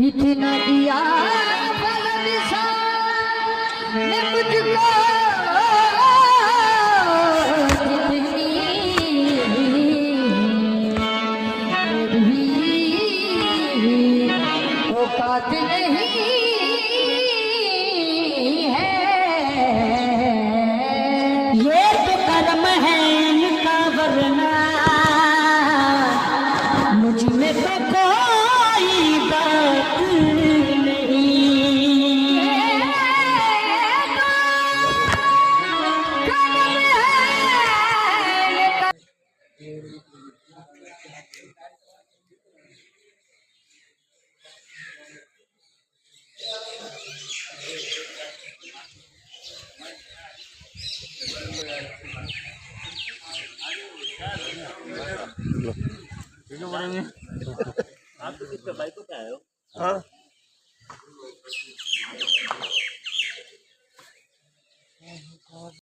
इतना दिया ने मुझको जितनी मेरी औकात नहीं है। ये तो कर्म है इनका, वरना मुझ में तो कोई बात नहीं। आप तो किसका बाइक को क्या है? हाँ